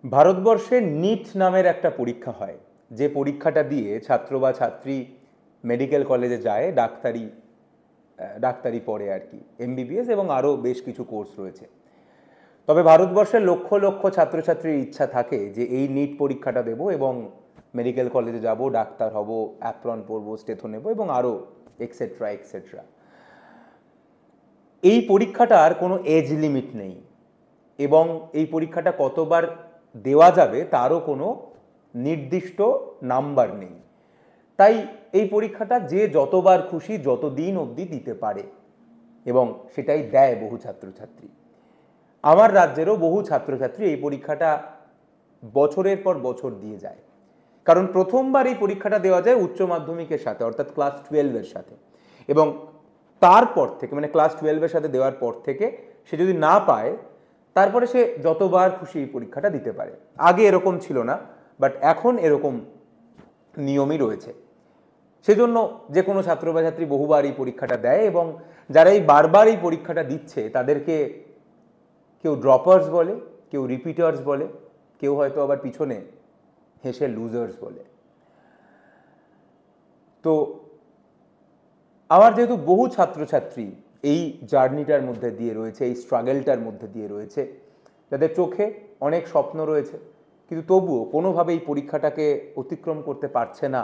ভারতবর্ষে নিট নামের একটা পরীক্ষা হয়, যে পরীক্ষাটা দিয়ে ছাত্র বা ছাত্রী মেডিকেল কলেজে যায়, ডাক্তারি পড়ে আর কি, এমবিবিএস এবং আরও বেশ কিছু কোর্স রয়েছে। তবে ভারতবর্ষের লক্ষ লক্ষ ছাত্রছাত্রীর ইচ্ছা থাকে যে এই নিট পরীক্ষাটা দেব এবং মেডিকেল কলেজে যাব, ডাক্তার হব, অ্যাপ্রন পরবো, স্টেথো নেব এবং আরও এক্সেট্রা এক্সেট্রা। এই পরীক্ষাটার কোনো এজ লিমিট নেই এবং এই পরীক্ষাটা কতবার দেওয়া যাবে তারও কোনো নির্দিষ্ট নাম্বার নেই। তাই এই পরীক্ষাটা যে যতবার খুশি যতদিন অবধি দিতে পারে এবং সেটাই দেয় বহু ছাত্রছাত্রী। আমার রাজ্যেরও বহু ছাত্রছাত্রী এই পরীক্ষাটা বছরের পর বছর দিয়ে যায়, কারণ প্রথমবার এই পরীক্ষাটা দেওয়া যায় উচ্চ মাধ্যমিকের সাথে, অর্থাৎ ক্লাস 12-এর সাথে, এবং তারপর থেকে মানে ক্লাস 12-এর সাথে দেওয়ার পর থেকে সে যদি না পায় তারপরে সে যতবার খুশি এই পরীক্ষাটা দিতে পারে। আগে এরকম ছিল না, বাট এখন এরকম নিয়মই রয়েছে। সেজন্য যে কোনো ছাত্র বা ছাত্রী বহুবার এই পরীক্ষাটা দেয় এবং যারা এই বারবার এই পরীক্ষাটা দিচ্ছে তাদেরকে কেউ ড্রপার্স বলে, কেউ রিপিটার্স বলে, কেউ হয়তো আবার পিছনে হেসে লুজার্স বলে। তো আমার যেহেতু বহু ছাত্রছাত্রী এই জার্নিটার মধ্যে দিয়ে রয়েছে, এই স্ট্রাগলটার মধ্যে দিয়ে রয়েছে, যাদের চোখে অনেক স্বপ্ন রয়েছে কিন্তু তবুও কোনোভাবে এই পরীক্ষাটাকে অতিক্রম করতে পারছে না,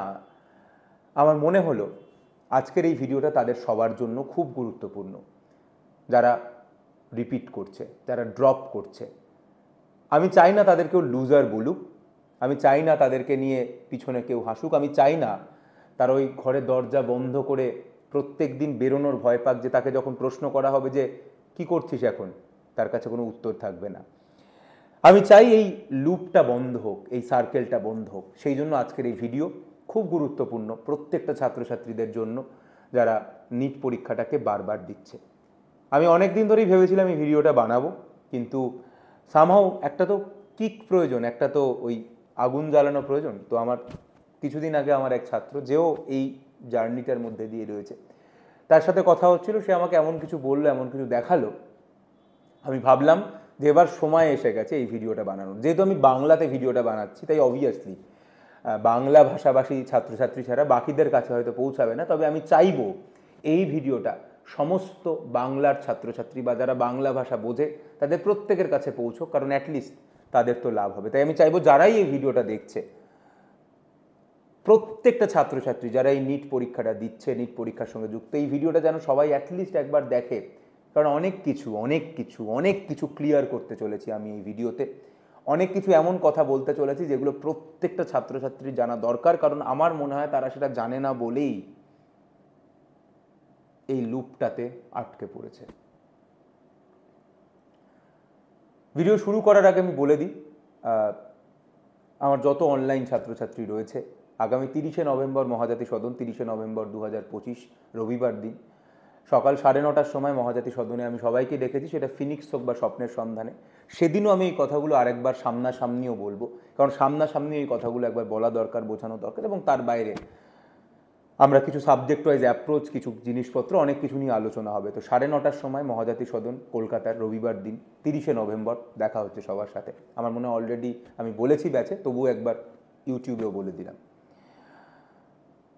আমার মনে হলো আজকের এই ভিডিওটা তাদের সবার জন্য খুব গুরুত্বপূর্ণ। যারা রিপিট করছে, যারা ড্রপ করছে, আমি চাই না তাদের কেউ লুজার বলুক, আমি চাই না তাদেরকে নিয়ে পিছনে কেউ হাসুক, আমি চাই না তার ওই ঘরের দরজা বন্ধ করে প্রত্যেক দিন বেরোনোর ভয় পাক, যে তাকে যখন প্রশ্ন করা হবে যে কি করছিস এখন, তার কাছে কোনো উত্তর থাকবে না। আমি চাই এই লুপটা বন্ধ হোক, এই সার্কেলটা বন্ধ হোক। সেই জন্য আজকের এই ভিডিও খুব গুরুত্বপূর্ণ প্রত্যেকটা ছাত্রছাত্রীদের জন্য যারা নিট পরীক্ষাটাকে বারবার দিচ্ছে। আমি অনেক দিন ধরেই ভেবেছিলাম এই ভিডিওটা বানাবো, কিন্তু সামহাও একটা তো কিক প্রয়োজন, একটা তো ওই আগুন জ্বালানো প্রয়োজন। তো আমার কিছুদিন আগে আমার এক ছাত্র, যেও এই জার্নিটার মধ্যে দিয়ে রয়েছে, তার সাথে কথা হচ্ছিল, সে আমাকে এমন কিছু বললো, এমন কিছু দেখালো, আমি ভাবলাম যে এবার সময় এসে গেছে এই ভিডিওটা বানানোর। যেহেতু আমি বাংলাতে ভিডিওটা বানাচ্ছি তাই অবভিয়াসলি বাংলা ভাষাভাষী ছাত্রছাত্রী ছাড়া বাকিদের কাছে হয়তো পৌঁছাবে না, তবে আমি চাইবো এই ভিডিওটা সমস্ত বাংলার ছাত্রছাত্রী বা যারা বাংলা ভাষা বোঝে তাদের প্রত্যেকের কাছে পৌঁছোক, কারণ অ্যাটলিস্ট তাদের তো লাভ হবে। তাই আমি চাইবো যারাই এই ভিডিওটা দেখছে, প্রত্যেকটা ছাত্রছাত্রী যারা এই নিট পরীক্ষাটা দিচ্ছে, নিট পরীক্ষার সঙ্গে যুক্ত, এই ভিডিওটা যেন সবাই অ্যাটলিস্ট একবার দেখে, কারণ অনেক কিছু ক্লিয়ার করতে চলেছি আমি এই ভিডিওতে। অনেক কিছু এমন কথা বলতে চলেছি যেগুলো প্রত্যেকটা ছাত্রছাত্রীর জানা দরকার, কারণ আমার মনে হয় তারা সেটা জানে না বলেই এই লুপটাতে আটকে পড়েছে। ভিডিও শুরু করার আগে আমি বলে দিই, আমার যত অনলাইন ছাত্রছাত্রী রয়েছে, আগামী 30শে নভেম্বর মহাজাতি সদন, 30শে নভেম্বর 2025 রবিবার দিন সকাল 9:30টার সময় মহাজাতি সদনে আমি সবাইকে ডেকেছি, সেটা ফিনিক্স হোক বা স্বপ্নের সন্ধানে। সেদিনও আমি এই কথাগুলো আরেকবার সামনাসামনিও বলবো, কারণ সামনাসামনি এই কথাগুলো একবার বলা দরকার, বোঝানো দরকার, এবং তার বাইরে আমরা কিছু সাবজেক্ট ওয়াইজ অ্যাপ্রোচ, কিছু জিনিসপত্র, অনেক কিছু নিয়ে আলোচনা হবে। তো 9:30টার সময় মহাজাতি সদন, কলকাতার, রবিবার দিন 30শে নভেম্বর দেখা হচ্ছে সবার সাথে। আমার মনে হয় অলরেডি আমি বলেছি ব্যাচে, তবুও একবার ইউটিউবেও বলে দিলাম।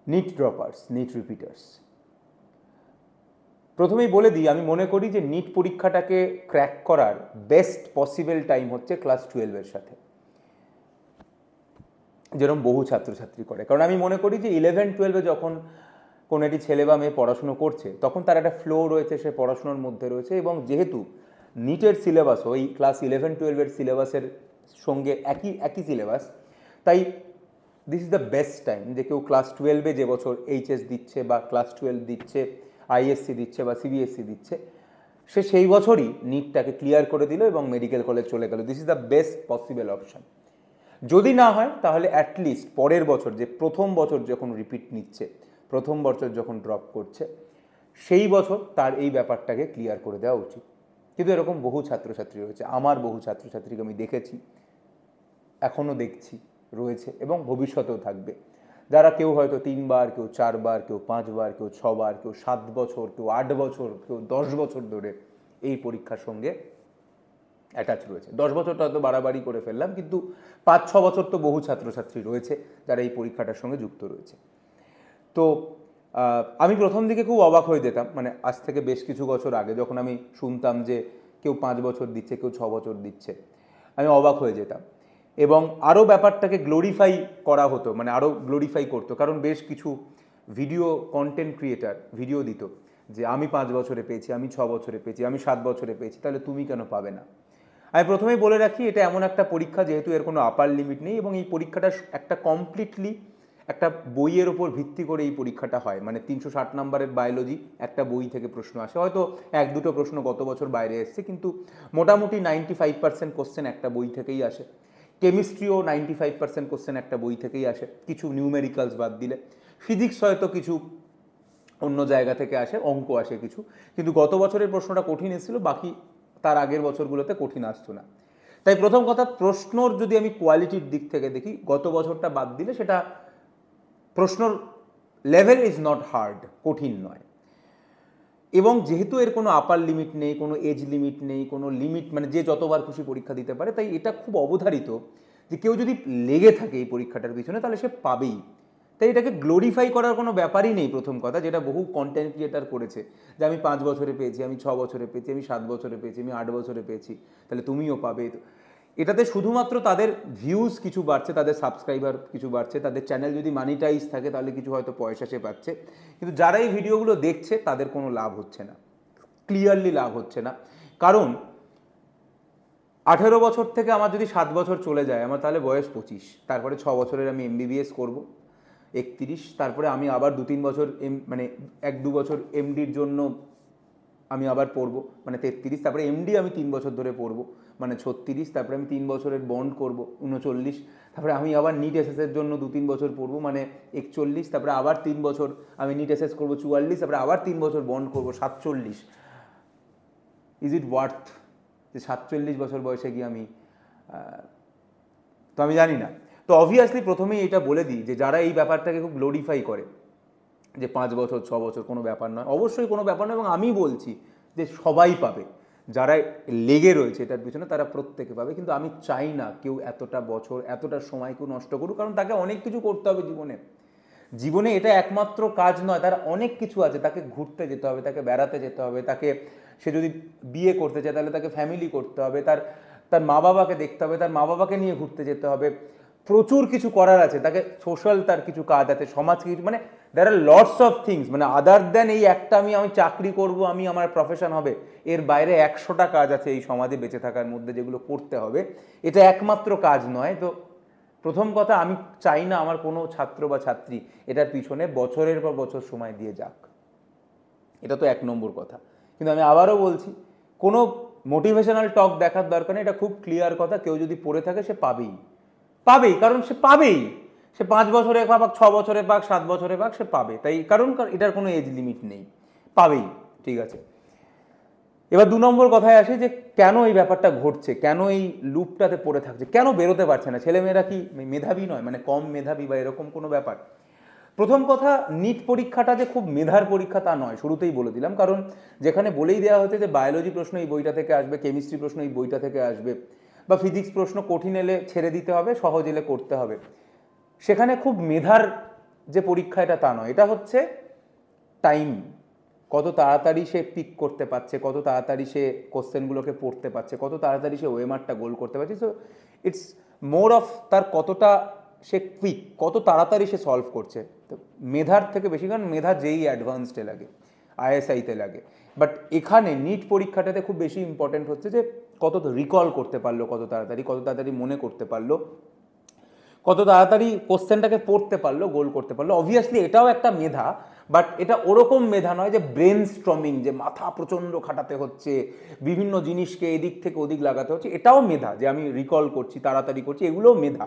নিট ড্রপার্স, নিট রিপিটার্স, প্রথমেই বলে দিই, আমি মনে করি যে নিট পরীক্ষাটাকে ক্র্যাক করার বেস্ট পসিবল টাইম হচ্ছে ক্লাস 12-এর সাথে, যেরকম বহু ছাত্রছাত্রী করে। কারণ আমি মনে করি যে 11-12-এ যখন কোনো একটি ছেলে বা মেয়ে পড়াশুনো করছে, তখন তার একটা ফ্লো রয়েছে, সে পড়াশুনোর মধ্যে রয়েছে, এবং যেহেতু নিটের সিলেবাস ওই ক্লাস 11-12-এর সিলেবাসের সঙ্গে একই সিলেবাস, তাই this is the best time যে কেউ ক্লাস 12-এ যে বছর এইচএস দিচ্ছে বা ক্লাস 12 দিচ্ছে, আইএসসি দিচ্ছে বা সিবিএসসি দিচ্ছে, সে সেই বছরই নিটটাকে ক্লিয়ার করে দিল এবং মেডিকেল কলেজ চলে গেল। This is the best possible option. যদি না হয় তাহলে অ্যাটলিস্ট পরের বছর, যে প্রথম বছর যখন রিপিট নিচ্ছে, প্রথম বছর যখন ড্রপ করছে, সেই বছর তার এই ব্যাপারটাকে ক্লিয়ার করে দেওয়া উচিত। কিন্তু এরকম বহু ছাত্রছাত্রী রয়েছে, আমার বহু ছাত্রছাত্রীকে আমি দেখেছি, এখনও দেখছি রয়েছে এবং ভবিষ্যতেও থাকবে, যারা কেউ হয়তো 3বার, কেউ 4বার, কেউ 5বার, কেউ 6বার, কেউ 7 বছর, কেউ 8 বছর, কেউ 10 বছর ধরে এই পরীক্ষার সঙ্গে অ্যাটাচ রয়েছে। 10 বছরটা হয়তো বাড়াবাড়ি করে ফেললাম, কিন্তু 5-6 বছর তো বহু ছাত্রছাত্রী রয়েছে যারা এই পরীক্ষাটার সঙ্গে যুক্ত রয়েছে। তো আমি প্রথম দিকে খুব অবাক হয়ে যেতাম, মানে আজ থেকে বেশ কিছু বছর আগে যখন আমি শুনতাম যে কেউ 5 বছর দিচ্ছে, কেউ 6 বছর দিচ্ছে, আমি অবাক হয়ে যেতাম। এবং আরও ব্যাপারটাকে গ্লোরিফাই করা হতো, মানে আরও গ্লোরিফাই করতো, কারণ বেশ কিছু ভিডিও কন্টেন্ট ক্রিয়েটার ভিডিও দিত যে আমি 5 বছরে পেয়েছি, আমি 6 বছরে পেয়েছি, আমি 7 বছরে পেয়েছি, তাহলে তুমি কেন পাবে না? আমি প্রথমেই বলে রাখি, এটা এমন একটা পরীক্ষা যেহেতু এর কোনো আপার লিমিট নেই, এবং এই পরীক্ষাটা একটা কমপ্লিটলি একটা বইয়ের ওপর ভিত্তি করে এই পরীক্ষাটা হয়। মানে 360 নম্বরের বায়োলজি একটা বই থেকে প্রশ্ন আসে, হয়তো 1-2টো প্রশ্ন গত বছর বাইরে এসছে, কিন্তু মোটামুটি 95% কোশ্চেন একটা বই থেকেই আসে। কেমিস্ট্রিও 95% কোশ্চেন একটা বই থেকেই আসে, কিছু নিউমেরিক্যালস বাদ দিলে। ফিজিক্স হয়তো কিছু অন্য জায়গা থেকে আসে, অঙ্ক আসে কিছু, কিন্তু গত বছরের প্রশ্নটা কঠিন এসেছিল, বাকি তার আগের বছরগুলোতে কঠিন আসতো না। তাই প্রথম কথা, প্রশ্নর যদি আমি কোয়ালিটির দিক থেকে দেখি, গত বছরটা বাদ দিলে সেটা প্রশ্নর লেভেল ইজ নট হার্ড, কঠিন নয়। এবং যেহেতু এর কোনো আপার লিমিট নেই, কোনো এজ লিমিট নেই, কোনো লিমিট, মানে যে যতবার খুশি পরীক্ষা দিতে পারে, তাই এটা খুব অবধারিত যে কেউ যদি লেগে থাকে এই পরীক্ষাটার পিছনে তাহলে সে পাবেই। তাই এটাকে গ্লোরিফাই করার কোনো ব্যাপারই নেই, প্রথম কথা, যেটা বহু কন্টেন্ট ক্রিয়েটার করেছে, যে আমি 5 বছরে পেয়েছি, আমি 6 বছরে পেয়েছি, আমি 7 বছরে পেয়েছি, আমি 8 বছরে পেয়েছি, তাহলে তুমিও পাবে। এটাতে শুধুমাত্র তাদের ভিউজ কিছু বাড়ছে, তাদের সাবস্ক্রাইবার কিছু বাড়ছে, তাদের চ্যানেল যদি মানিটাইজ থাকে তাহলে কিছু হয়তো পয়সা সে পাচ্ছে, কিন্তু যারা এই ভিডিওগুলো দেখছে তাদের কোনো লাভ হচ্ছে না, ক্লিয়ারলি লাভ হচ্ছে না। কারণ 18 বছর থেকে আমার যদি 7 বছর চলে যায়, আমার তাহলে বয়স 25, তারপরে 6 বছরের আমি MBBS করব, 31, তারপরে আমি আবার 2-3 বছর মানে 1-2 বছর এমডির জন্য আমি আবার পড়বো, মানে 33, তারপরে এমডি আমি 3 বছর ধরে পড়বো, মানে 36, তারপরে আমি 3 বছরের বন্ড করব, 39, তারপরে আমি আবার নিট এসএসের জন্য 2-3 বছর পড়বো, মানে 41, তারপরে আবার 3 বছর আমি নিট এসএস করবো, 44, তারপরে আবার 3 বছর বন্ড করবো, 47। ইজ ইট ওয়ার্থ যে 47 বছর বয়সে গিয়ে আমি, তো আমি জানি না। তো অবভিয়াসলি প্রথমেই এটা বলে দিই যে যারা এই ব্যাপারটাকে খুব গ্লোরিফাই করে যে 5 বছর 6 বছর কোনো ব্যাপার নয়, অবশ্যই কোনো ব্যাপার নয়, এবং আমি বলছি যে সবাই পাবে, যারা লেগে রয়েছে এটার পিছনে তারা প্রত্যেকে পাবে, কিন্তু আমি চাই না কেউ এতটা বছর এতটা সময় কেউ নষ্ট করুক, কারণ তাকে অনেক কিছু করতে হবে জীবনে। জীবনে এটা একমাত্র কাজ নয়, তার অনেক কিছু আছে, তাকে ঘুরতে যেতে হবে, তাকে বেড়াতে যেতে হবে, তাকে, সে যদি বিয়ে করতে চায় তাহলে তাকে ফ্যামিলি করতে হবে, তার তার মা বাবাকে দেখতে হবে, তার মা বাবাকে নিয়ে ঘুরতে যেতে হবে, প্রচুর কিছু করার আছে, তাকে সোশ্যাল তার কিছু কাজ আছে, সমাজকে কিছু, মানে there are lots of things, মানে আদার দ্যান এই একটা আমি চাকরি করব, আমি আমার প্রফেশন হবে, এর বাইরে 100টা কাজ আছে এই সমাজে বেঁচে থাকার মধ্যে যেগুলো করতে হবে, এটা একমাত্র কাজ নয়। তো প্রথম কথা, আমি চাই না আমার কোনো ছাত্র বা ছাত্রী এটার পিছনে বছরের পর বছর সময় দিয়ে যাক, এটা তো 1 নম্বর কথা। কিন্তু আমি আবারও বলছি, কোনো মোটিভেশনাল টক দেখার দরকার নেই, এটা খুব ক্লিয়ার কথা, কেউ যদি পড়ে থাকে সে পাবেই, পাবেই, কারণ সে পাবেই, সে 5 বছরে পাক, 6 বছরে পাক, 7 বছরে পাক, সে পাবে, তাই কারণ এটার কোনো এজ লিমিট নেই, পাবেই। ঠিক আছে, এবার 2 নম্বর কথায় আসি যে কেন এই ব্যাপারটা ঘটছে, কেন এই লুপটাতে পড়ে থাকছে, কেন বেরোতে পারছে না ছেলেমেয়েরা, কি মেধাবী নয়, মানে কম মেধাবী বা এরকম কোনো ব্যাপার? প্রথম কথা, নিট পরীক্ষাটা যে খুব মেধার পরীক্ষা তা নয়, শুরুতেই বলে দিলাম, কারণ যেখানে বলেই দেওয়া হয়েছে যে বায়োলজি প্রশ্ন এই বইটা থেকে আসবে, কেমিস্ট্রি প্রশ্ন এই বইটা থেকে আসবে, বা ফিজিক্স প্রশ্ন কঠিন এলে ছেড়ে দিতে হবে, সহজ এলে করতে হবে, সেখানে খুব মেধার যে পরীক্ষা এটা তা নয়, এটা হচ্ছে টাইম, কত তাড়াতাড়ি সে পিক করতে পারছে, কত তাড়াতাড়ি সে কোশ্চেনগুলোকে পড়তে পারছে, কত তাড়াতাড়ি সে ওয়েমারটা গোল করতে পারছে। সো ইটস মোর অফ তার কতটা সে কুইক, কত তাড়াতাড়ি সে সলভ করছে। তো মেধার থেকে বেশি, কারণ মেধা যেই অ্যাডভান্সডে লাগে, আইএসআইতে লাগে, বাট এখানে নিট পরীক্ষাটাতে খুব বেশি ইম্পর্টেন্ট হচ্ছে যে কত রিকল করতে পারলো, কত তাড়াতাড়ি মনে করতে পারলো, কত তাড়াতাড়ি কোশ্চেনটাকে পড়তে পারলো, গোল করতে পারলো। অবভিয়াসলি এটাও একটা মেধা, বাট এটা ওরকম মেধা নয় যে ব্রেন স্ট্রমিং, যে মাথা প্রচণ্ড খাটাতে হচ্ছে, বিভিন্ন জিনিসকে এদিক থেকে ওদিক লাগাতে হচ্ছে, এটাও মেধা, যে আমি রিকল করছি, তাড়াতাড়ি করছি, এগুলোও মেধা,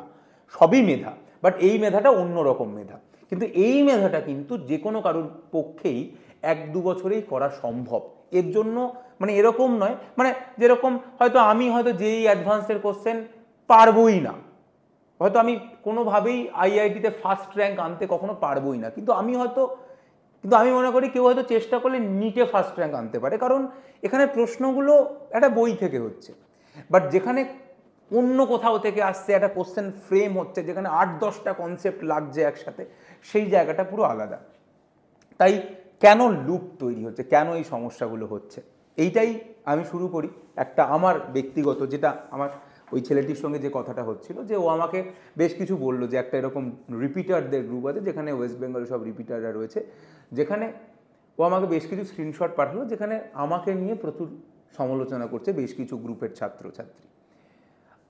সবই মেধা, বাট এই মেধাটা অন্যরকম মেধা। কিন্তু এই মেধাটা কিন্তু যে কোনো কারোর পক্ষেই 1-2 বছরেই করা সম্ভব। এর জন্য মানে এরকম নয়, মানে যেরকম হয়তো আমি হয়তো যেই অ্যাডভান্সের কোশ্চেন পারবই না, হয়তো আমি কোনোভাবেই আইআইটিতে ফার্স্ট র্যাঙ্ক আনতে কখনো পারবোই না, কিন্তু আমি মনে করি কেউ হয়তো চেষ্টা করলে নিটে ফার্স্ট র্যাঙ্ক আনতে পারে, কারণ এখানে প্রশ্নগুলো একটা বই থেকে হচ্ছে। বাট যেখানে অন্য কোথাও থেকে আসছে, একটা কোশ্চেন ফ্রেম হচ্ছে, যেখানে 8-10টা কনসেপ্ট লাগছে একসাথে, সেই জায়গাটা পুরো আলাদা। তাই কেন লুপ তৈরি হচ্ছে, কেন এই সমস্যাগুলো হচ্ছে, এইটাই আমি শুরু করি একটা আমার ব্যক্তিগত, যেটা আমার ওই ছেলেটির সঙ্গে যে কথাটা হচ্ছিল, যে ও আমাকে বেশ কিছু বললো যে একটা এরকম রিপিটারদের গ্রুপ আছে, যেখানে ওয়েস্ট বেঙ্গলে সব রিপিটাররা রয়েছে, যেখানে ও আমাকে বেশ কিছু স্ক্রিনশট পাঠালো, যেখানে আমাকে নিয়ে প্রচুর সমালোচনা করছে বেশ কিছু গ্রুপের ছাত্রছাত্রী।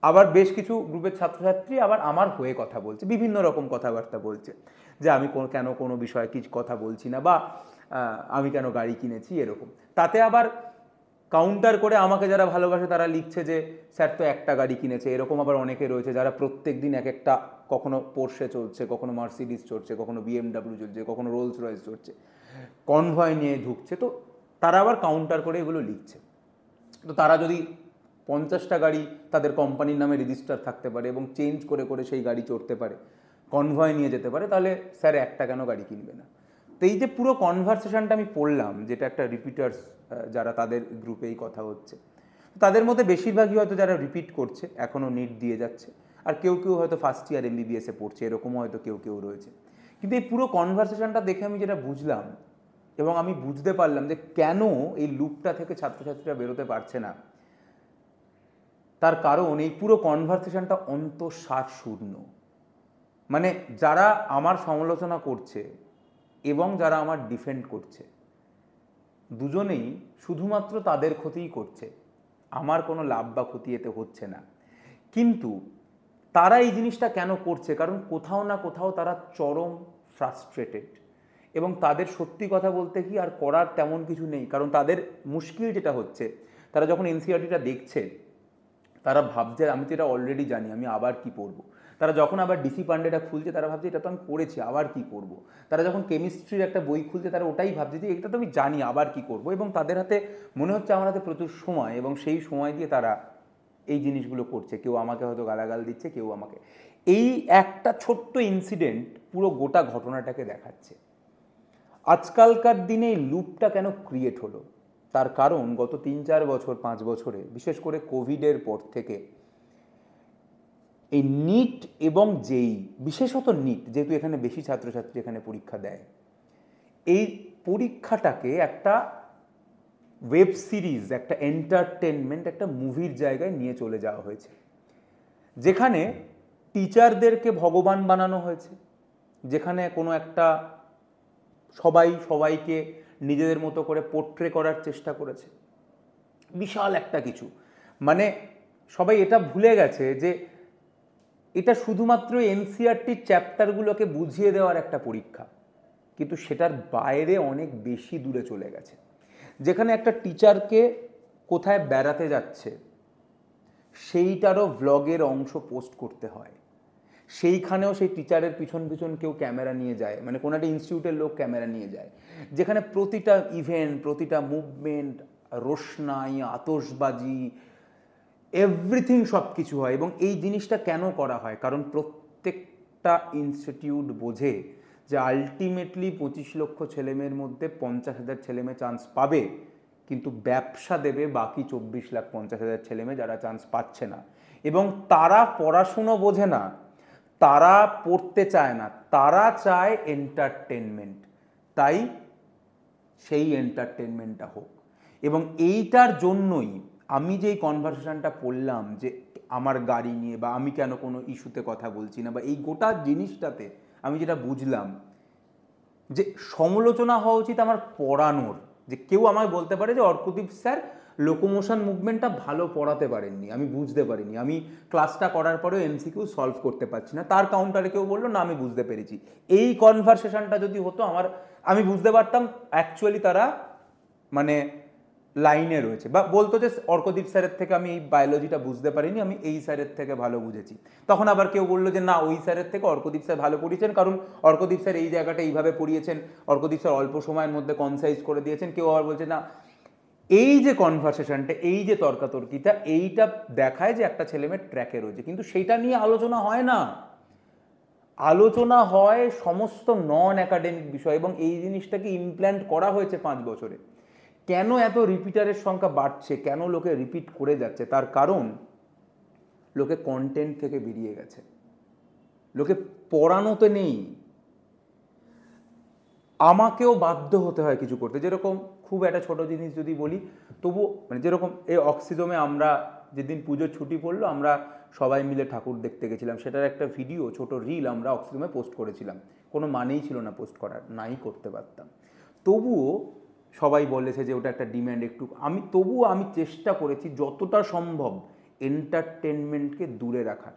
আবার বেশ কিছু গ্রুপের ছাত্রছাত্রী আবার আমার হয়ে কথা বলছে, বিভিন্ন রকম কথাবার্তা বলছে, যে আমি কেন কোনো বিষয়ে কিছু কথা বলছি না, বা আমি কেন গাড়ি কিনেছি এরকম। তাতে আবার কাউন্টার করে আমাকে যারা ভালোবাসে তারা লিখছে যে স্যার তো একটা গাড়ি কিনেছে, এরকম আবার অনেকে রয়েছে যারা প্রত্যেক দিন এক একটা, কখনো পোর্শে চলছে, কখনো মার্সিডিজ চড়ছে, কখনো BMW চলছে, কখনো রোলস রয়েস চড়ছে, কনভয় নিয়ে ঢুকছে, তো তারা আবার কাউন্টার করে এগুলো লিখছে। তো তারা যদি 50টা গাড়ি তাদের কোম্পানির নামে রেজিস্টার থাকতে পারে এবং চেঞ্জ করে করে সেই গাড়ি চড়তে পারে, কনভয় নিয়ে যেতে পারে, তাহলে স্যার একটা কেন গাড়ি কিনবে না? তো এই যে পুরো কনভারসেশনটা আমি পড়লাম, যেটা একটা রিপিটার্স যারা তাদের গ্রুপেই কথা হচ্ছে, তাদের মধ্যে বেশিরভাগই হয়তো যারা রিপিট করছে, এখনও নিট দিয়ে যাচ্ছে, আর কেউ কেউ হয়তো ফার্স্ট ইয়ার MBBS-এ পড়ছে, এরকমও হয়তো কেউ কেউ রয়েছে। কিন্তু এই পুরো কনভারসেশনটা দেখে আমি যেটা বুঝলাম, এবং আমি বুঝতে পারলাম যে কেন এই লুপটা থেকে ছাত্রছাত্রীরা বেরোতে পারছে না, তার কারণ এই পুরো কনভারসেশনটা অন্তঃসার শূন্য। মানে যারা আমার সমালোচনা করছে এবং যারা আমার ডিফেন্ড করছে, দুজনেই শুধুমাত্র তাদের ক্ষতিই করছে, আমার কোনো লাভ বা ক্ষতি এতে হচ্ছে না। কিন্তু তারা এই জিনিসটা কেন করছে? কারণ কোথাও না কোথাও তারা চরম ফ্রাস্ট্রেটেড, এবং তাদের সত্যি কথা বলতে কি আর করার তেমন কিছু নেই। কারণ তাদের মুশকিল যেটা হচ্ছে, তারা যখন NCERT-টা দেখছে, তারা ভাবছে আমি তো এটা অলরেডি জানি, আমি আবার কি পড়বো। তারা যখন আবার ডিসি পান্ডেটা খুলছে, তারা ভাবছে এটা তো আমি পড়েছি, আবার কি করব। তারা যখন কেমিস্ট্রির একটা বই খুলছে, তারা ওটাই ভাবছে যে এটা তো আমি জানি, আবার কি করব। এবং তাদের হাতে মনে হচ্ছে আমার হাতে প্রচুর সময়, এবং সেই সময় দিয়ে তারা এই জিনিসগুলো করছে। কেউ আমাকে হয়তো গালাগাল দিচ্ছে, কেউ আমাকে। এই একটা ছোট্ট ইনসিডেন্ট পুরো গোটা ঘটনাটাকে দেখাচ্ছে। আজকালকার দিনে এই লুপটা কেন ক্রিয়েট হলো, তার কারণ গত 3-4 বছর 5 বছরে, বিশেষ করে কোভিডের পর থেকে, এই নিট এবং জেই, বিশেষত নিট, যেহেতু এখানে বেশি ছাত্রছাত্রী এখানে পরীক্ষা দেয়, এই পরীক্ষাটাকে একটা ওয়েব সিরিজ, একটা এন্টারটেনমেন্ট, একটা মুভির জায়গায় নিয়ে চলে যাওয়া হয়েছে, যেখানে টিচারদেরকে ভগবান বানানো হয়েছে, যেখানে কোনো একটা সবাইকে নিজেদের মতো করে পোট্রে করার চেষ্টা করেছে, বিশাল একটা কিছু। মানে সবাই এটা ভুলে গেছে যে এটা শুধুমাত্র NCERT-র চ্যাপ্টারগুলোকে বুঝিয়ে দেওয়ার একটা পরীক্ষা, কিন্তু সেটার বাইরে অনেক বেশি দূরে চলে গেছে। যেখানে একটা টিচারকে কোথায় বেড়াতে যাচ্ছে সেইটারও ভ্লগের অংশ পোস্ট করতে হয়, সেইখানেও সেই টিচারের পিছন পিছন কেউ ক্যামেরা নিয়ে যায়, মানে কোনো একটা ইনস্টিটিউটের লোক ক্যামেরা নিয়ে যায়, যেখানে প্রতিটা ইভেন্ট, প্রতিটা মুভমেন্ট, রোশনাই, আতশবাজি, এভরিথিং সব কিছু হয়। এবং এই জিনিসটা কেন করা হয়? কারণ প্রত্যেকটা ইনস্টিটিউট বোঝে যে আলটিমেটলি 25 লক্ষ ছেলেমেয়ের মধ্যে 50,000 ছেলেমেয়ে চান্স পাবে, কিন্তু ব্যবসা দেবে বাকি 24,50,000 ছেলেমেয়ে যারা চান্স পাচ্ছে না। এবং তারা পড়াশুনো বোঝে না, তারা পড়তে চায় না, তারা চায় এন্টারটেনমেন্ট। তাই সেই এন্টারটেনমেন্টটা হোক। এবং এইটার জন্যই আমি যেই কনভারসেশনটা পড়লাম, যে আমার গাড়ি নিয়ে, বা আমি কেন কোনো ইস্যুতে কথা বলছি না, বা এই গোটা জিনিসটাতে আমি যেটা বুঝলাম, যে সমালোচনা হওয়া উচিত আমার পড়ানোর। যে কেউ আমায় বলতে পারে যে অর্কদীপ স্যার লোকোমোশন মুভমেন্টটা ভালো পড়াতে পারেননি, আমি বুঝতে পারিনি, আমি ক্লাসটা করার পরেও MCQ সলভ করতে পারছি না। তার কাউন্টারে কেউ বললো না আমি বুঝতে পেরেছি। এই কনভারসেশনটা যদি হতো আমি বুঝতে পারতাম অ্যাকচুয়ালি তারা মানে লাইনে রয়েছে, বা বলতো যে অর্কদীপ স্যারের থেকে আমি এই বায়োলজিটা বুঝতে পারিনি, আমি এই স্যারের থেকে ভালো বুঝেছি। তখন আবার কেউ বললো যে না, ওই স্যারের থেকে অর্কদীপ স্যার ভালো পড়িয়েছেন, কারণ অর্কদীপ স্যার এই জায়গাটা এইভাবে পড়িয়েছেন, অর্কদীপ স্যার অল্প সময়ের মধ্যে কনসাইজ করে দিয়েছেন। কেউ আবার বলছে না। এই যে কনভারসেশনটা, এই যে তর্কাতর্কিটা, এইটা দেখায় যে একটা ছেলেমেয়ের ট্র্যাকে রয়েছে, কিন্তু সেইটা নিয়ে আলোচনা হয় না। আলোচনা হয় সমস্ত নন একাডেমিক বিষয়, এবং এই জিনিসটাকে ইমপ্ল্যান্ট করা হয়েছে 5 বছরে। কেন এত রিপিটারের সংখ্যা বাড়ছে, কেন লোকে রিপিট করে যাচ্ছে, তার কারণ লোকে কন্টেন্ট থেকে বেরিয়ে গেছে, লোকে পড়ানোতে নেই। আমাকেও বাধ্য হতে হয় কিছু করতে, যেরকম খুব একটা ছোট জিনিস যদি বলি, তবু মানে যেরকম এই অক্সিজমে আমরা যেদিন পুজোর ছুটি পড়লো আমরা সবাই মিলে ঠাকুর দেখতে গেছিলাম, সেটার একটা ভিডিও ছোট রিল আমরা অক্সিজমে পোস্ট করেছিলাম। কোনো মানেই ছিল না পোস্ট করার, নাই করতে পারতাম। তবুও সবাই বলেছে যে ওটা একটা ডিম্যান্ড একটু, তবুও আমি চেষ্টা করেছি যতটা সম্ভব এন্টারটেনমেন্টকে দূরে রাখার।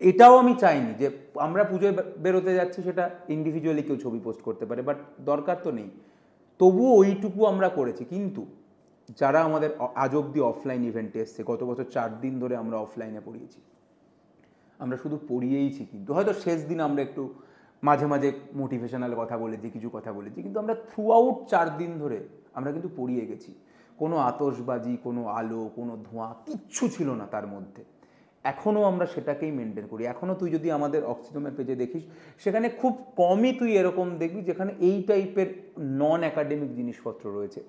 এটাও আমি চাইনি যে আমরা পুজোয় বেরোতে যাচ্ছি, সেটা ইন্ডিভিজুয়ালি কেউ ছবি পোস্ট করতে পারে, বাট দরকার তো নেই, তবুও ওইটুকু আমরা করেছি। কিন্তু যারা আমাদের আজ অব্দি অফলাইন ইভেন্টে এসছে, গত বছর 4 দিন ধরে আমরা অফলাইনে পড়িয়েছি, আমরা শুধু পড়িয়েইছি, কিন্তু হয়তো শেষ দিন আমরা একটু মাঝে মাঝে মোটিভেশনাল কথা বলেছি, কিছু কথা বলেছি, কিন্তু আমরা থ্রু আউট 4 দিন ধরে আমরা কিন্তু পড়িয়ে গেছি। কোনো আতশবাজি, কোনো আলো, কোনো ধোঁয়া, কিচ্ছু ছিল না তার মধ্যে। এখনও আমরা সেটাকেই মেনটেন করি। এখনও তুই যদি আমাদের অক্সিজমের পেজে দেখিস, সেখানে খুব কমই তুই এরকম দেখবি যেখানে এই টাইপের নন অ্যাকাডেমিক জিনিসপত্র রয়েছে।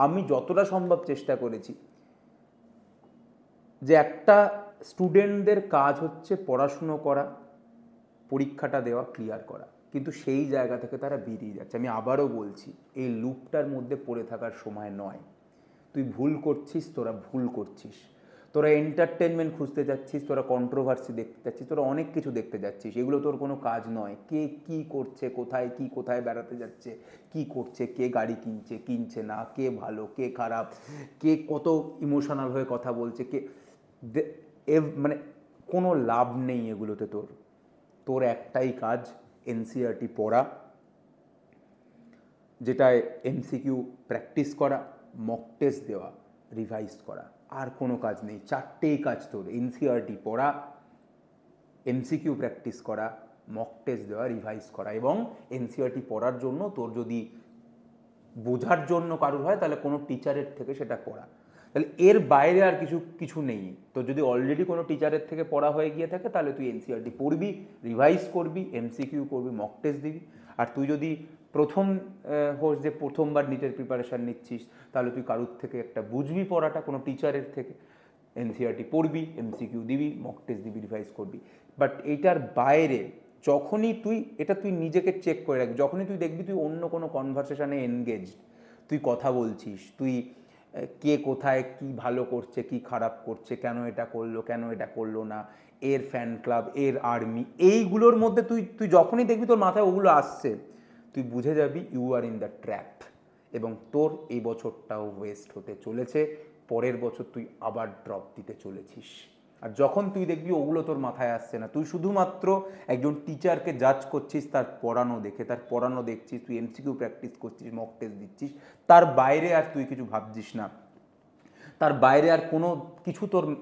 আমি যতটা সম্ভব চেষ্টা করেছি যে একটা স্টুডেন্টদের কাজ হচ্ছে পড়াশুনো করা, পরীক্ষাটা দেওয়া, ক্লিয়ার করা, কিন্তু সেই জায়গা থেকে তারা বেরিয়ে যাচ্ছে। আমি আবারও বলছি, এই লুপটার মধ্যে পড়ে থাকার সময় নয়। তুই ভুল করছিস, তোরা ভুল করছিস, তোরা এন্টারটেনমেন্ট খুঁজতে যাচ্ছিস, তোরা কন্ট্রোভার্সি দেখতে যাচ্ছিস, তোরা অনেক কিছু দেখতে যাচ্ছিস, এগুলো তোর কোনো কাজ নয়। কে কি করছে, কোথায় বেড়াতে যাচ্ছে, কি করছে, কে গাড়ি কিনছে না, কে ভালো কে খারাপ, কে কত ইমোশনাল হয়ে কথা বলছে, মানে কোনো লাভ নেই এগুলোতে। তোর একটাই কাজ, এনসিইআরটি পড়া, যেটায় এমসিকিউ প্র্যাকটিস করা, মক টেস্ট দেওয়া, রিভাইজ করা, আর কোনো কাজ নেই। 4টেই কাজ তোর, এনসিইআরটি পড়া, এমসিকিউ প্র্যাকটিস করা, মক টেস্ট দেওয়া, রিভাইজ করা। এবং এনসিইআরটি পড়ার জন্য তোর যদি বোঝার জন্য কারোর হয়, তাহলে কোনো টিচারের থেকে সেটা পড়া। তাহলে এর বাইরে আর কিছু নেই। তো যদি অলরেডি কোনো টিচারের থেকে পড়া হয়ে গিয়ে থাকে, তাহলে তুই এনসিইআরটি পড়বি, রিভাইজ করবি, এমসিকিউ করবি, মক টেস্ট দিবি। আর তুই যদি প্রথম হোস যে প্রথমবার নিটের প্রিপারেশান নিচ্ছিস, তাহলে তুই কারুর থেকে একটা বুঝবি পড়াটা, কোনো টিচারের থেকে, এনসিইআরটি পড়বি, এমসিকিউ দিবি, মক টেস্ট দিবি, রিভাইজ করবি। বাট এইটার বাইরে যখনই তুই নিজেকে চেক করে রাখবি, যখনই তুই দেখবি তুই অন্য কোনো কনভারসেশনে এনগেজড, তুই কথা বলছিস, তুই কে কোথায় কি ভালো করছে, কি খারাপ করছে, কেন এটা করলো না, এর ফ্যান ক্লাব, এর আর্মি, এইগুলোর মধ্যে তুই যখনই দেখবি তোর মাথায় ওগুলো আসছে, তুই বুঝে যাবি you are in the trap, এবং তোর এই বছরটাও ওয়েস্ট হতে চলেছে। পরের বছর তুই আবার ড্রপ দিতে চলেছিস। আর যখন তুই দেখবি ওগুলো তোর মাথায় আসছে না, তুই শুধুমাত্র একজন টিচারকে জাজ করছিস তার পড়ানো দেখে, তার পড়ানো দেখছিস, তুই এমসিকিউ প্র্যাকটিস করছিস, মক টেস্ট দিচ্ছিস, তার বাইরে আর তুই কিছু ভাবছিস না, তার বাইরে আর কোনো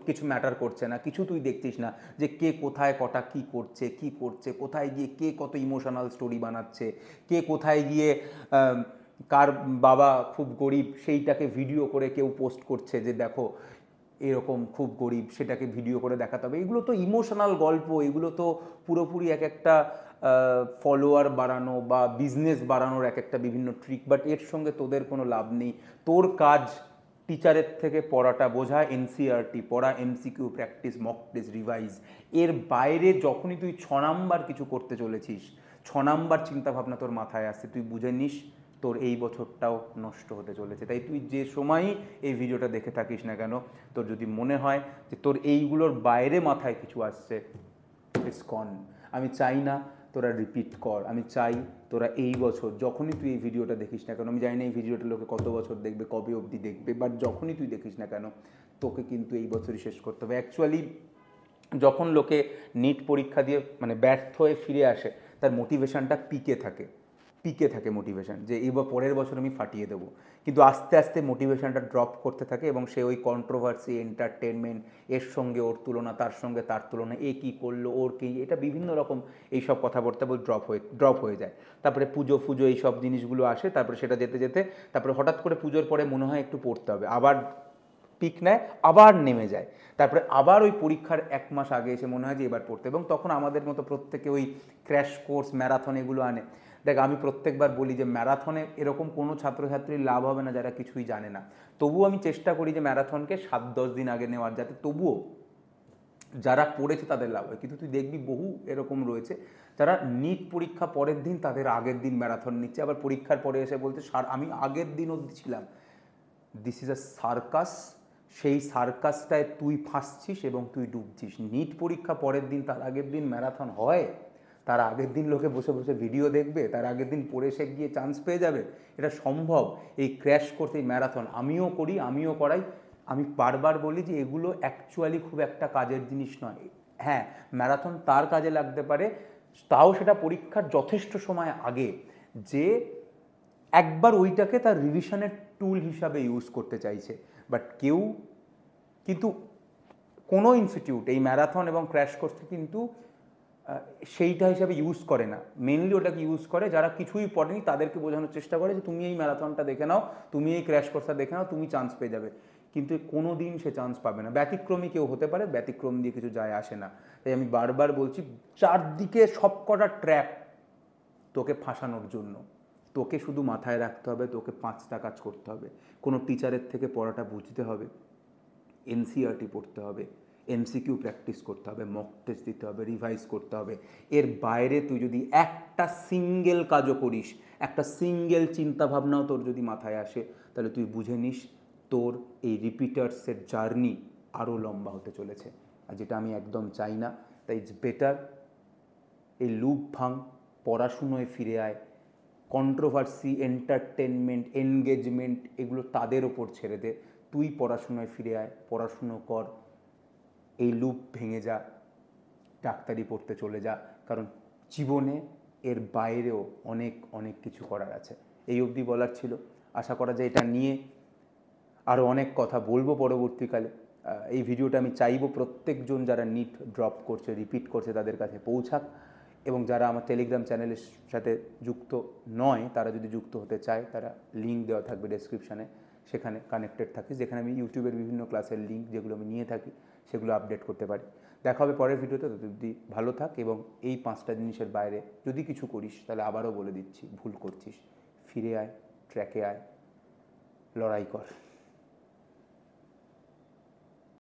কিছু ম্যাটার করছে না, কিছু তুই দেখছিস না যে কে কোথায় কটা কি করছে, কোথায় গিয়ে কে কত ইমোশনাল স্টোরি বানাচ্ছে, কে কোথায় গিয়ে কার বাবা খুব গরিব সেইটাকে ভিডিও করে কেউ পোস্ট করছে যে দেখো এরকম খুব গরিব, সেটাকে ভিডিও করে দেখাতে হবে। এগুলো তো ইমোশনাল গল্প, এগুলো তো পুরোপুরি এক একটা ফলোয়ার বাড়ানো বা বিজনেস বাড়ানোর এক একটা বিভিন্ন ট্রিক, বাট এর সঙ্গে তোদের কোনো লাভ নেই। তোর কাজ টিচারের থেকে পড়াটা বোঝা, এনসিইআরটি পড়া, MCQ practice, mock test, revise. এর বাইরে যখনই তুই 6 নাম্বার কিছু করতে চলেছিস, 6 নাম্বার চিন্তাভাবনা তোর মাথায় আসছে, তুই বুঝে নিস তোর এই বছরটাও নষ্ট হতে চলেছে। তাই তুই যে সময়ই এই ভিডিওটা দেখে থাকিস না কেন, তোর যদি মনে হয় যে তোর এইগুলোর বাইরে মাথায় কিছু আসছে, ইটস গন। আমি চাই না তোরা রিপিট কর, আমি চাই তোরা এই বছর যখনই তুই এই ভিডিওটা দেখিস না কেন, আমি জানি না এই ভিডিওটা লোকে কত বছর দেখবে, কবে অবধি দেখবে, বাট যখনই তুই দেখিস না কেন, তোকে কিন্তু এই বছরই শেষ করতে হবে। অ্যাকচুয়ালি যখন লোকে নিট পরীক্ষা দিয়ে মানে ব্যর্থ হয়ে ফিরে আসে, তার মোটিভেশনটা পিকে থাকে মোটিভেশন, যে এবার পরের বছর আমি ফাটিয়ে দেবো। কিন্তু আস্তে আস্তে মোটিভেশনটা ড্রপ করতে থাকে, এবং সে ওই কন্ট্রোভার্সি, এন্টারটেনমেন্ট, এর সঙ্গে ওর তুলনা, তার সঙ্গে তার তুলনা, এ কী করলো, ওর কী, এটা বিভিন্ন রকম এইসব কথাবার্তা ড্রপ হয়ে যায়। তারপরে পুজো এইসব জিনিসগুলো আসে, তারপরে সেটা যেতে তারপরে হঠাৎ করে পুজোর পরে মনে হয় একটু পড়তে হবে, আবার পিক নেয়, আবার নেমে যায়, তারপরে আবার ওই পরীক্ষার 1 মাস আগে এসে মনে হয় যে এবার পড়তে, এবং তখন আমাদের মতো প্রত্যেকে ওই ক্র্যাশ কোর্স, ম্যারাথন এগুলো আনে। দেখ আমি প্রত্যেকবার বলি যে ম্যারাথনে এরকম কোনো ছাত্রছাত্রীর লাভ হবে না যারা কিছুই জানে না, তবুও আমি চেষ্টা করি যে ম্যারাথনকে 7-10 দিন আগে নেওয়ার, যাতে তবুও যারা পড়েছে তাদের লাভ হয়। কিন্তু তুই দেখবি বহু এরকম রয়েছে যারা নিট পরীক্ষা পরের দিন তাদের আগের দিন ম্যারাথন নিচ্ছে, আবার পরীক্ষার পরে এসে বলছে আমি আগের দিন অবধি ছিলাম। This is a circus. সেই সার্কাসটায় তুই ফাঁসছিস এবং তুই ডুবছিস। নিট পরীক্ষা পরের দিন, তার আগের দিন ম্যারাথন হয়? তার আগের দিন লোকে বসে বসে ভিডিও দেখবে, তার আগের দিন পড়ে সে গিয়ে চান্স পেয়ে যাবে? এটা সম্ভব? এই ক্র্যাশ করতে ম্যারাথন আমিও করি, আমিও করাই। আমি বারবার বলি যে এগুলো অ্যাকচুয়ালি খুব একটা কাজের জিনিস নয়। হ্যাঁ, ম্যারাথন তার কাজে লাগতে পারে, তাও সেটা পরীক্ষার যথেষ্ট সময় আগে, যে একবার ওইটাকে তার রিভিশনের টুল হিসাবে ইউজ করতে চাইছে। বাট কেউ কিন্তু কোনো ইনস্টিটিউট এই ম্যারাথন এবং ক্র্যাশ কোর্সকে কিন্তু সেইটা হিসাবে ইউজ করে না। মেনলি ওটাকে ইউজ করে যারা কিছুই পড়েনি তাদেরকে বোঝানোর চেষ্টা করে যে তুমি এই ম্যারাথনটা দেখে নাও, তুমি এই ক্র্যাশ কোর্সটা দেখে নাও, তুমি চান্স পেয়ে যাবে। কিন্তু কোনো দিন সে চান্স পাবে না। ব্যতিক্রমী কেউ হতে পারে, ব্যতিক্রম দিয়ে কিছু যায় আসে না। তাই আমি বারবার বলছি, চারদিকে সবকটা ট্র্যাপ তোকে ফাঁসানোর জন্য। তোকে শুধু মাথায় রাখতে হবে, তোকে 5টা কাজ করতে হবে। কোনো টিচারের থেকে পড়াটা বুঝতে হবে, এনসিইআরটি পড়তে হবে, এমসিকিউ প্র্যাকটিস করতে হবে, মক টেস্ট দিতে হবে, রিভাইজ করতে হবে। এর বাইরে তুই যদি একটা সিঙ্গেল কাজও করিস, একটা সিঙ্গেল চিন্তাভাবনাও তোর যদি মাথায় আসে, তাহলে তুই বুঝে নিস তোর এই রিপিটার্সের জার্নি আরও লম্বা হতে চলেছে। আর যেটা আমি একদম চাই না। তাই ইটস বেটার এই লুপ ভাঙ, পড়াশুনোয় ফিরে আয়। কন্ট্রোভার্সি, এন্টারটেনমেন্ট, এনগেজমেন্ট এগুলো তাদের ওপর ছেড়ে দে। তুই পড়াশুনোয় ফিরে আয়, পড়াশুনো কর, এই লুপ ভেঙে যা, ডাক্তারি পড়তে চলে যা। কারণ জীবনে এর বাইরেও অনেক অনেক কিছু করার আছে। এই অবধি বলার ছিল। আশা করা যায় এটা নিয়ে আরও অনেক কথা বলবো পরবর্তীকালে। এই ভিডিওটা আমি চাইবো প্রত্যেকজন যারা নিট ড্রপ করছে, রিপিট করছে, তাদের কাছে পৌঁছাক। এবং যারা আমার টেলিগ্রাম চ্যানেলের সাথে যুক্ত নয়, তারা যদি যুক্ত হতে চায়, তারা লিঙ্ক দেওয়া থাকবে ডেসক্রিপশানে, সেখানে কানেক্টেড থাকিস, যেখানে আমি ইউটিউবের বিভিন্ন ক্লাসের লিঙ্ক যেগুলো আমি নিয়ে থাকি সেগুলো আপডেট করতে পারি। দেখা হবে পরের ভিডিওতে। যদি ভালো থাক এবং এই 5টা জিনিসের বাইরে যদি কিছু করিস, তাহলে আবারও বলে দিচ্ছি, ভুল করছিস। ফিরে আয়, ট্র্যাকে আয়, লড়াই কর।